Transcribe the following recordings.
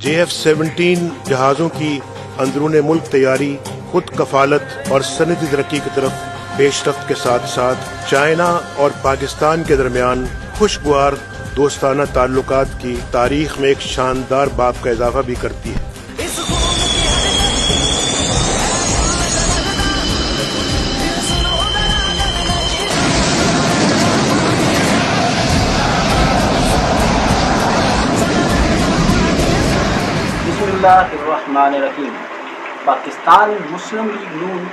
JF-17 جہازوں کی اندرون ملک تیاری خود کفالت اور صنعتی ترقی کی طرف پیش رفت کے ساتھ ساتھ چائنا اور پاکستان کے درمیان خوشگوار دوستانہ تعلقات کی تاریخ میں ایک شاندار باب کا اضافہ بھی کرتی ہے۔ بسم اللہ الرحمن الرحیم۔ پاکستان مسلم لیگ نون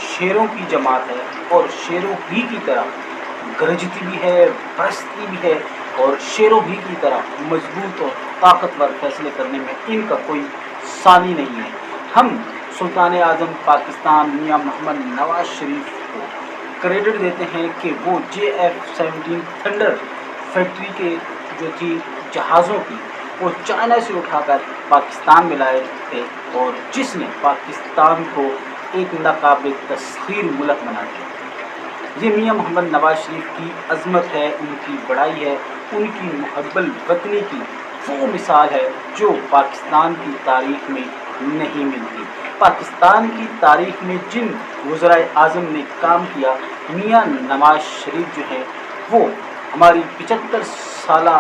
شیروں کی جماعت ہے اور شیروں ہی کی طرح گرجتی بھی ہے، برستی بھی ہے اور شیروں ہی کی طرح مضبوط اور طاقتور فیصلے کرنے میں ان کا کوئی ثانی نہیں ہے۔ ہم سلطان اعظم پاکستان میاں محمد نواز شریف کو کریڈٹ دیتے ہیں کہ وہ JF-17 تھنڈر فیکٹری کے جو تھی جہازوں کی وہ چائنا سے اٹھا کر پاکستان میں لائے تھے اور جس نے پاکستان کو ایک ناقابل تسخیر ملک بنا دیا۔ یہ میاں محمد نواز شریف کی عظمت ہے، ان کی بڑائی ہے، ان کی محب الوطنی کی وہ مثال ہے جو پاکستان کی تاریخ میں نہیں ملتی۔ پاکستان کی تاریخ میں جن وزرائے اعظم نے کام کیا، میاں نواز شریف جو ہیں وہ ہماری 75 سالہ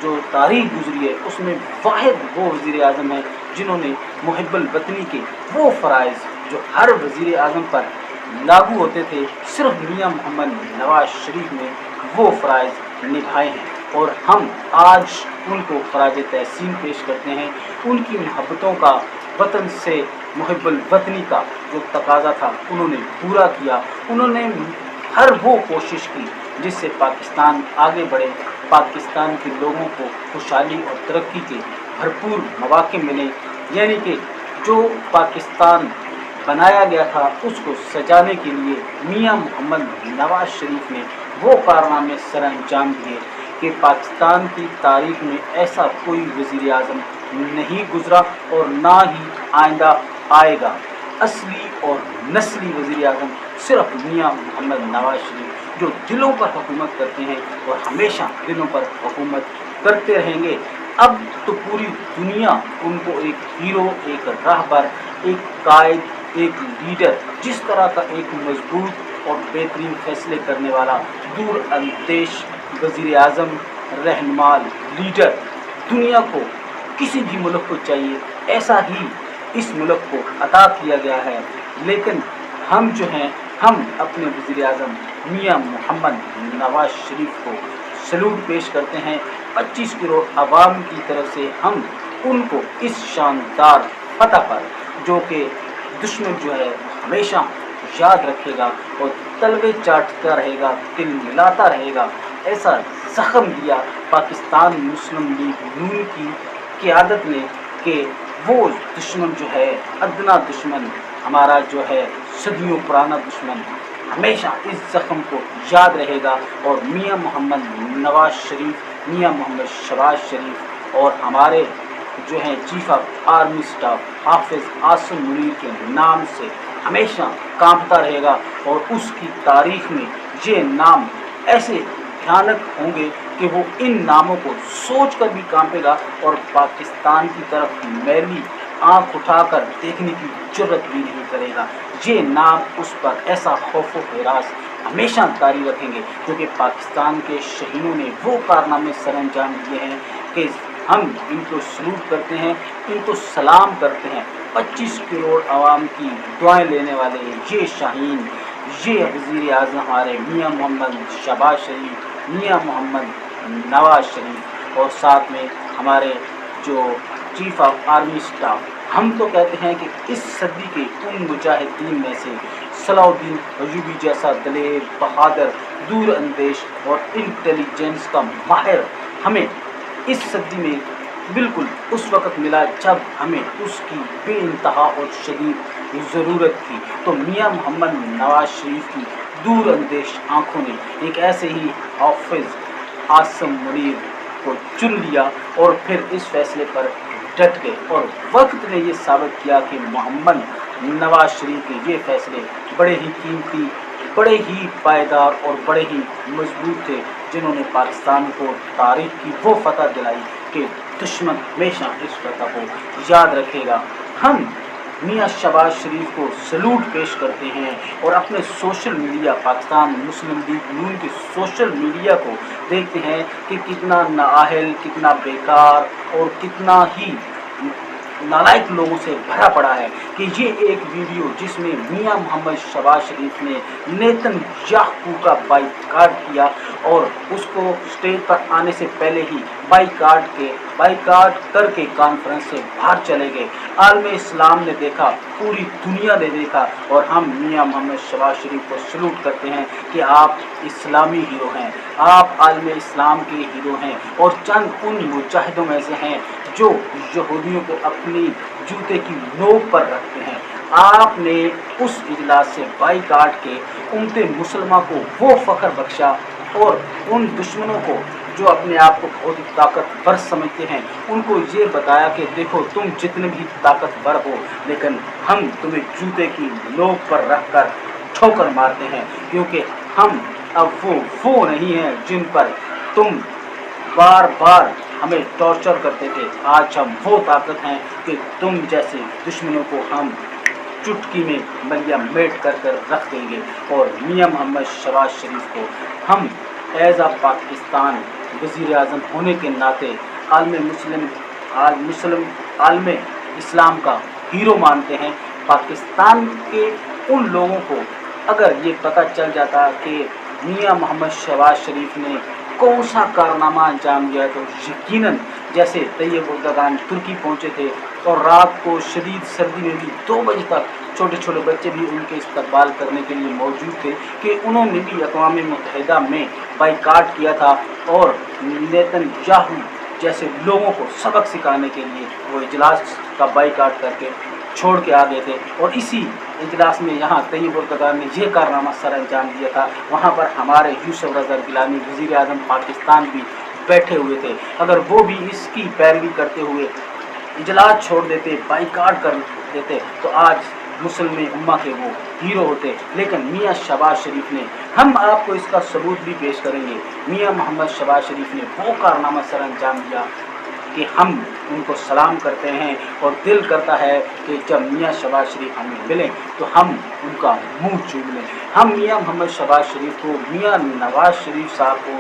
جو تاریخ گزری ہے اس میں واحد وہ وزیر اعظم ہیں جنہوں نے محب الوطنی کے وہ فرائض جو ہر وزیر اعظم پر لاگو ہوتے تھے، صرف میاں محمد نواز شریف نے وہ فرائض نبھائے ہیں اور ہم آج ان کو خراج تحسین پیش کرتے ہیں۔ ان کی محبتوں کا، وطن سے محب الوطنی کا جو تقاضا تھا انہوں نے پورا کیا۔ انہوں نے ہر وہ کوشش کی جس سے پاکستان آگے بڑھے، پاکستان کے لوگوں کو خوشحالی اور ترقی کے بھرپور مواقع ملے، یعنی کہ جو پاکستان بنایا گیا تھا اس کو سجانے کے لیے میاں محمد نواز شریف نے وہ کارنامے سر انجام دیے کہ پاکستان کی تاریخ میں ایسا کوئی وزیر اعظم نہیں گزرا اور نہ ہی آئندہ آئے گا۔ اصلی اور نسلی وزیر اعظم صرف میاں محمد نواز شریف جو دلوں پر حکومت کرتے ہیں اور ہمیشہ دلوں پر حکومت کرتے رہیں گے۔ اب تو پوری دنیا ان کو ایک ہیرو، ایک راہبر، ایک قائد، ایک لیڈر، جس طرح کا ایک مضبوط اور بہترین فیصلے کرنے والا دور اندیش وزیر اعظم، رہنما، لیڈر دنیا کو کسی بھی ملک کو چاہیے، ایسا ہی اس ملک کو عطا کیا گیا ہے۔ لیکن ہم جو ہیں ہم اپنے وزیر اعظم میاں محمد نواز شریف کو سلوٹ پیش کرتے ہیں۔ 25 کروڑ عوام کی طرف سے ہم ان کو اس شاندار فتح پر جو کہ دشمن جو ہے ہمیشہ یاد رکھے گا اور تلوے چاٹتا رہے گا، دل ملاتا رہے گا، ایسا زخم دیا پاکستان مسلم لیگ نون کی قیادت نے کہ وہ دشمن جو ہے، ادنا دشمن، ہمارا جو ہے صدیوں پرانا دشمن، ہمیشہ اس زخم کو یاد رہے گا اور میاں محمد نواز شریف، میاں محمد شہباز شریف اور ہمارے جو ہیں چیف آف آرمی اسٹاف حافظ عاصم منیر کے نام سے ہمیشہ کانپتا رہے گا اور اس کی تاریخ میں یہ نام ایسے بھیانک ہوں گے کہ وہ ان ناموں کو سوچ کر بھی کانپے گا اور پاکستان کی طرف میلی آنکھ اٹھا کر دیکھنے کی جرت بھی نہیں کرے گا۔ یہ نام اس پر ایسا خوف و ہراس ہمیشہ طاری رکھیں گے کیونکہ پاکستان کے شہیدوں نے وہ کارنامے سر انجام دیے ہیں کہ ہم ان کو سلوٹ کرتے ہیں، ان کو سلام کرتے ہیں۔ 25 کروڑ عوام کی دعائیں لینے والے یہ شاہین، یہ وزیر اعظم ہمارے میاں محمد شہباز شریف، میاں محمد نواز شریف اور ساتھ میں ہمارے جو چیف آف آرمی اسٹاف، ہم تو کہتے ہیں کہ اس صدی کے ان مجاہدین میں سے صلاح الدین ایوبی جیسا دلیر، بہادر، دور اندیش اور انٹیلیجنس کا ماہر ہمیں اس صدی میں بالکل اس وقت ملا جب ہمیں اس کی بے انتہا اور شدید ضرورت تھی۔ تو میاں محمد نواز شریف کی دور اندیش آنکھوں نے ایک ایسے ہی حافظ عاصم منیر کو چن لیا اور پھر اس فیصلے پر ڈٹ گئے اور وقت نے یہ ثابت کیا کہ محمد نواز شریف کے یہ فیصلے بڑے ہی قیمتی، بڑے ہی پائیدار اور بڑے ہی مضبوط تھے جنہوں نے پاکستان کو تاریخ کی وہ فتح دلائی کہ दुश्मन हमेशा इस बात को याद रखेगा। हम मियाँ शहबाज शरीफ को सलूट पेश करते हैं और अपने सोशल मीडिया, पाकिस्तान मुस्लिम लीग नून के सोशल मीडिया को देखते हैं कि कितना नाअहल, कितना बेकार और कितना ही नालायक लोगों से भरा पड़ा है कि ये एक वीडियो जिसमें मियाँ मोहम्मद शहबाज शरीफ ने नेतन्याहू का बाइकाट किया और उसको स्टेज पर आने से पहले ही बाइकाट करके कॉन्फ्रेंस से बाहर चले गए। आलम इस्लाम ने देखा, पूरी दुनिया ने देखा और हम मियाँ मोहम्मद शहबाज शरीफ को सलूट करते हैं कि आप इस्लामी हीरो हैं, आप आलम इस्लाम के हीरो हैं और चंद उन मुजाहिदों में से हैं जो यहूदियों को अपनी जूते की नोक पर रखते हैं। आपने उस इजलास से बाइकाट के उम्मते मुसलमान को वो फ़ख्र बख्शा और उन दुश्मनों को जो अपने आप को बहुत ताकतवर समझते हैं उनको ये बताया कि देखो तुम जितने भी ताकतवर हो लेकिन हम तुम्हें जूते की नोक पर रख कर ठोकर मारते हैं, क्योंकि हम अब वो नहीं हैं जिन पर तुम बार बार हमें टॉर्चर करते थे। आज हम वो ताकत हैं कि तुम जैसे दुश्मनों को हम चुटकी में मलिया मेट कर रख देंगे। और मियाँ मोहम्मद शहबाज शरीफ को हम एज आ पाकिस्तान वज़ीर आज़म होने के नाते आलम इस्लाम का हीरो मानते हैं। पाकिस्तान के उन लोगों को अगर ये पता चल जाता कि मियाँ मोहम्मद शहबाज शरीफ ने कौन सा कारनामा अंजाम दिया तो यकीनन जैसे तैयब उर्दगान तुर्की पहुँचे थे और रात को शदीद सर्दी में भी 2 बजे तक छोटे छोटे बच्चे भी उनके इस्तकबाल करने के लिए मौजूद थे कि उन्होंने भी अक़वाम मुत्तहिदा में बाइकाट किया था और नेतन्याहू जैसे लोगों को सबक सिखाने के लिए वो इजलास का बाइकाट करके छोड़ के आ गए थे। और इसी इजलास में यहाँ तैयब उर्दगान ने यह कारनामा सर अंजाम दिया था। वहाँ पर हमारे यूसुफ रज़ा गिलानी वज़ीर आज़म पाकिस्तान भी बैठे हुए थे। अगर वो भी इसकी पैरवी करते हुए इजलास छोड़ देते, बाइकाट कर देते तो आज मुस्लिम उम्मा के वो हीरो होते। लेकिन मियाँ शहबाज शरीफ ने, हम आपको इसका सबूत भी पेश करेंगे, मियाँ मोहम्मद शहबाज शरीफ ने वो कारनामा सर अंजाम दिया कि हम उनको सलाम करते हैं और दिल करता है कि जब मियाँ शहबाज शरीफ हमें मिलें तो हम उनका मुंह चूम लें। हम मियाँ मोहम्मद शहबाज शरीफ को, मियाँ नवाज शरीफ साहब को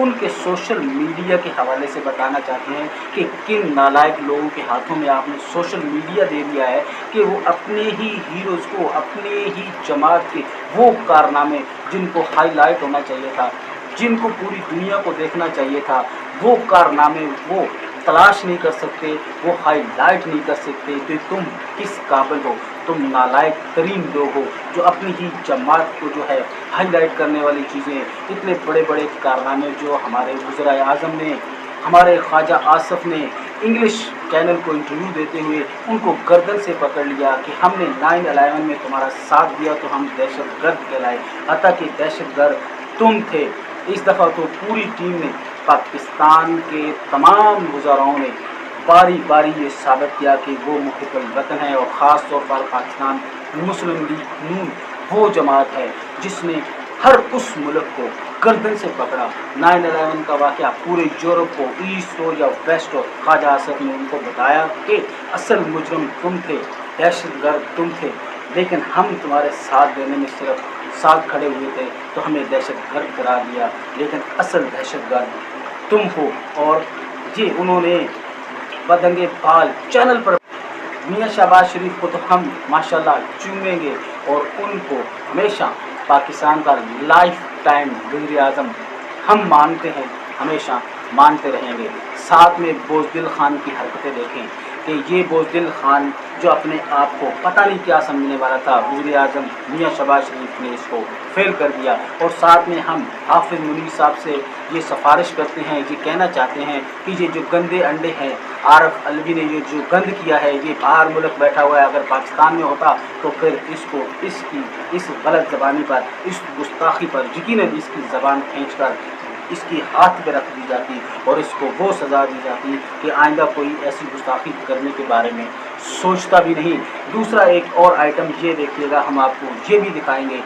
उनके सोशल मीडिया के हवाले से बताना चाहते हैं कि किन नालायक लोगों के हाथों में आपने सोशल मीडिया दे दिया है कि वो अपने ही हीरोज़ को, अपने ही जमात के वो कारनामे जिनको हाईलाइट होना चाहिए था, जिनको पूरी दुनिया को देखना चाहिए था, वो कारनामे वो तलाश नहीं कर सकते, वो हाईलाइट नहीं कर सकते। तो तुम किस काबिल हो? तुम नालायक तरीन लोग हो जो अपनी ही जमात को जो है हाईलाइट करने वाली चीज़ें, इतने बड़े बड़े कारनामे जो हमारे वज़ीर आज़म ने, हमारे ख्वाजा आसफ़ ने इंग्लिश चैनल को इंटरव्यू देते हुए उनको गर्दन से पकड़ लिया कि हमने 9/11 में तुम्हारा साथ दिया तो हम दहशतगर्द कहलाए। अतः कि दहशतगर्द तुम थे। इस दफ़ा तो पूरी टीम ने, पाकिस्तान के तमाम वज़राओं ने बारी बारी ये साबित किया कि वो मुहिब्बुल वतन है और ख़ास तौर पर पाकिस्तान मुस्लिम लीग नून वो जमात है जिसने हर उस मुल्क को गर्दन से पकड़ा। 9/11 का वाक़या पूरे यूरोप को, ईस्ट हो या वेस्ट हो, ख्वाजा आसफ़ ने उनको बताया कि असल मुजरिम तुम थे, दहशतगर्द तुम थे, लेकिन हम तुम्हारे साथ देने में सिर्फ साथ खड़े हुए थे तो हमें दहशतगर्द करार दिया, लेकिन असल दहशतगर्द तुम हो। और ये उन्होंने बदंगे बाल चैनल पर मियाँ शहबाज शरीफ को तो हम माशाल्लाह चूमेंगे और उनको हमेशा पाकिस्तान का लाइफ टाइम वज़ीर आज़म हम मानते हैं, हमेशा मानते रहेंगे। साथ में बोझदिल खान की हरकतें देखें कि ये बोझदिल खान जो अपने आप को पता नहीं क्या समझने वाला था, वज़ीर आज़म मियाँ शहबाज शरीफ ने इसको फेल कर दिया। और साथ में हम हाफिज़ मुनीर साहब से ये सिफारिश करते हैं, ये कहना चाहते हैं कि ये जो गंदे अंडे हैं, आरफ अलवी ने ये जो गंद किया है, ये बाहर मुल्क बैठा हुआ है, अगर पाकिस्तान में होता तो फिर इसको इस गलत ज़बानी पर, इस गुस्ताखी पर यकीनन इसकी ज़बान खींच कर इसकी हाथ पे रख दी जाती और इसको वो सज़ा दी जाती कि आइंदा कोई ऐसी गुस्ताखी करने के बारे में सोचता भी नहीं। दूसरा एक और आइटम ये देखिएगा, हम आपको ये भी दिखाएंगे,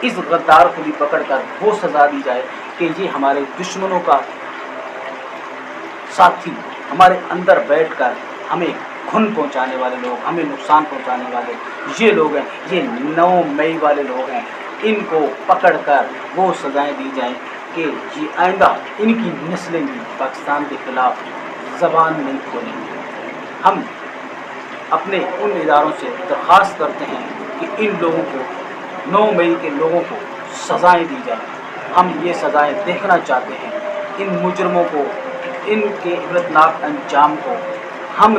इस गद्दार को भी पकड़कर वो सज़ा दी जाए कि ये हमारे दुश्मनों का साथी ہمارے اندر بیٹھ کر ہمیں گھن پہنچانے والے لوگ، ہمیں نقصان پہنچانے والے یہ لوگ ہیں، یہ 9 مئی والے لوگ ہیں، ان کو پکڑ کر وہ سزائیں دی جائیں کہ یہ آئندہ ان کی نسلیں بھی پاکستان کے خلاف زبان نہیں کھولیں گے۔ ہم اپنے ان اداروں سے درخواست کرتے ہیں کہ ان لوگوں کو 9 مئی کے لوگوں کو سزائیں دی جائیں۔ ہم یہ سزائیں دیکھنا چاہتے ہیں، ان مجرموں کو، ان کے عبرتناک انجام کو ہم